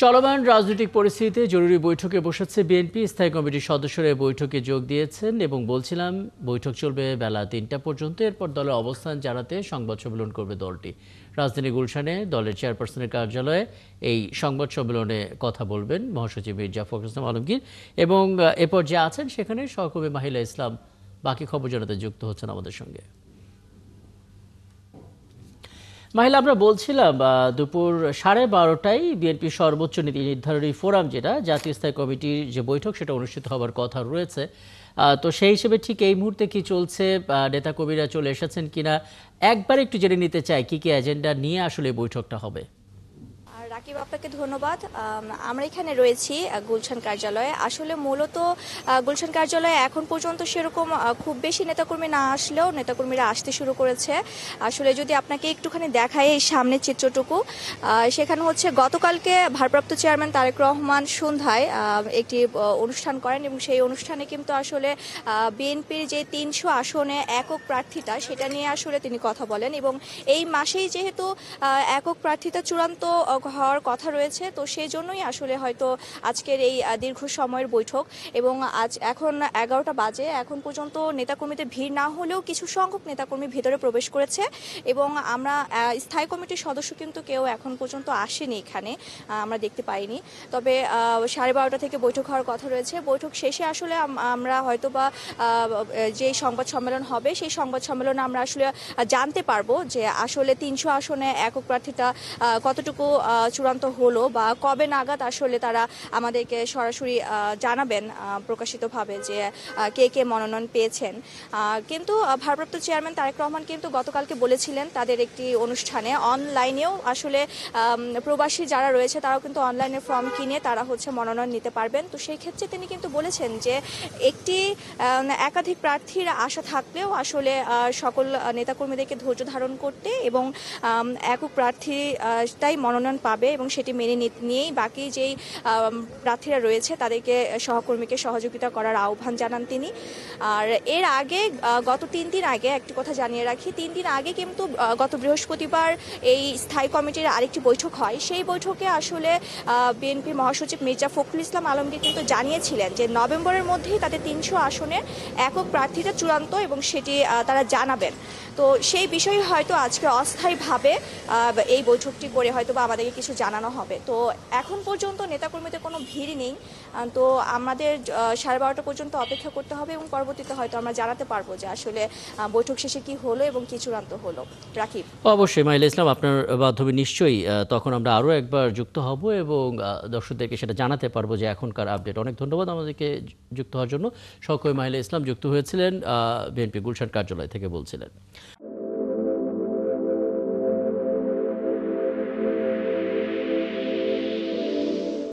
চলমান রাজনৈতিক পরিস্থিতিতে জরুরি বৈঠকে বসেছে বিএনপি। স্থায়ী কমিটির সদস্যরা এই বৈঠকে যোগ দিয়েছেন এবং বলছিলাম বৈঠক চলবে বেলা ৩টা পর্যন্ত। এরপর দলের অবস্থান জানাতে সংবাদ সম্মেলন করবে দলটি। রাজধানী গুলশানে দলের চেয়ারপারসনের কার্যালয়ে এই সংবাদ সম্মেলনে কথা বলবেন মহাসচিব মির্জা ফখরুল ইসলাম আলমগীর এবং এরপর যে আছেন সেখানে সহকর্মী মাহিলা ইসলাম বাকি খবর জানাতে যুক্ত হচ্ছেন আমাদের সঙ্গে। মাহিলা, আমরা বলছিলাম দুপুর 12:30টায় বিএনপির সর্বোচ্চ নীতি নির্ধারণী ফোরাম, যেটা জাতীয় স্থায়ী কমিটির যে বৈঠক, সেটা অনুষ্ঠিত হবার কথা রয়েছে। তো সেই হিসেবে ঠিক এই মুহূর্তে কি চলছে, নেতাকর্মীরা চলে এসেছেন কিনা একবার একটু জেনে নিতে চাই কি কি এজেন্ডা নিয়ে আসলে বৈঠকটা হবে। রাকিব, আপনাকে ধন্যবাদ। আমরা এখানে রয়েছি গুলশান কার্যালয়ে। আসলে মূলত গুলশান কার্যালয়ে এখন পর্যন্ত সেরকম খুব বেশি নেতাকর্মী না আসলেও নেতাকর্মীরা আসতে শুরু করেছে। আসলে যদি আপনাকে একটুখানি দেখাই এই সামনের চিত্রটুকু, সেখানে হচ্ছে গতকালকে ভারপ্রাপ্ত চেয়ারম্যান তারেক রহমান সন্ধ্যায় একটি অনুষ্ঠান করেন এবং সেই অনুষ্ঠানে কিন্তু আসলে বিএনপির যে 300 আসনে একক প্রার্থিতা, সেটা নিয়ে আসলে তিনি কথা বলেন এবং এই মাসেই যেহেতু একক প্রার্থিতা চূড়ান্ত হওয়ার কথা রয়েছে, তো সেই জন্যই আসলে হয়তো আজকের এই দীর্ঘ সময়ের বৈঠক। এবং আজ এখন 11টা বাজে, এখন পর্যন্ত নেতাকর্মীদের ভিড় না হলেও কিছু সংখ্যক নেতাকর্মী ভেতরে প্রবেশ করেছে এবং আমরা স্থায়ী কমিটির সদস্য কিন্তু কেউ এখন পর্যন্ত আসেনি এখানে, আমরা দেখতে পাইনি। তবে 12:30 থেকে বৈঠক হওয়ার কথা রয়েছে। বৈঠক শেষে আসলে আমরা হয়তো বা যে সংবাদ সম্মেলন হবে সেই সংবাদ সম্মেলনে আমরা আসলে জানতে পারবো যে আসলে 300 আসনে একক প্রার্থিতা কতটুকু চূড়ান্ত হলো বা কবে নাগাদ আসলে তারা আমাদেরকে সরাসরি জানাবেন প্রকাশিতভাবে যে কে কে মনোনয়ন পেয়েছেন। কিন্তু ভারপ্রাপ্ত চেয়ারম্যান তারেক রহমান কিন্তু গতকালকে বলেছিলেন তাদের একটি অনুষ্ঠানে অনলাইনেও আসলে প্রবাসী যারা রয়েছে তারাও কিন্তু অনলাইনে ফর্ম কিনে তারা হচ্ছে মনোনয়ন নিতে পারবেন। তো সেই ক্ষেত্রে তিনি কিন্তু বলেছেন যে একটি একাধিক প্রার্থীর আশা থাকলেও আসলে সকল নেতাকর্মীদেরকে ধৈর্য ধারণ করতে এবং একক প্রার্থীটাই মনোনয়ন পাবে এবং সেটি মেনে নিয়েই বাকি যেই প্রার্থীরা রয়েছে তাদেরকে সহকর্মীকে সহযোগিতা করার আহ্বান জানান তিনি। আর এর আগে গত 3 দিন আগে একটি কথা জানিয়ে রাখি, 3 দিন আগে কিন্তু গত বৃহস্পতিবার এই স্থায়ী কমিটির আরেকটি বৈঠক হয়। সেই বৈঠকে আসলে বিএনপির মহাসচিব মির্জা ফখরুল ইসলাম আলমগীর কিন্তু জানিয়েছিলেন যে নভেম্বরের মধ্যেই তাদের 300 আসনে একক প্রার্থীটা চূড়ান্ত এবং সেটি তারা জানাবেন। তো সেই বিষয়ে হয়তো আজকে অস্থায়ীভাবে এই বৈঠকটি করে হয়তো বা আমাদেরকে কিছু জানানো হবে। তো এখন পর্যন্ত নেতাকর্মীদের কোনো ভিড় নেই, তো আমাদের 12:30 পর্যন্ত অপেক্ষা করতে হবে এবং পরবর্তীতে হয়তো আমরা জানাতে পারবো যে আসলে বৈঠক শেষে কি হলো এবং কি চূড়ান্ত হলো। রাকিব, অবশ্যই মাহিলা ইসলাম, আপনার মাধ্যমে নিশ্চয়ই তখন আমরা আরও একবার যুক্ত হব এবং দর্শকদেরকে সেটা জানাতে পারবো যে এখনকার আপডেট। অনেক ধন্যবাদ আমাদেরকে যুক্ত হওয়ার জন্য। সহকর্মী মাহিলা ইসলাম যুক্ত হয়েছিলেন, বিএনপি গুলশান কার্যালয় থেকে বলছিলেন।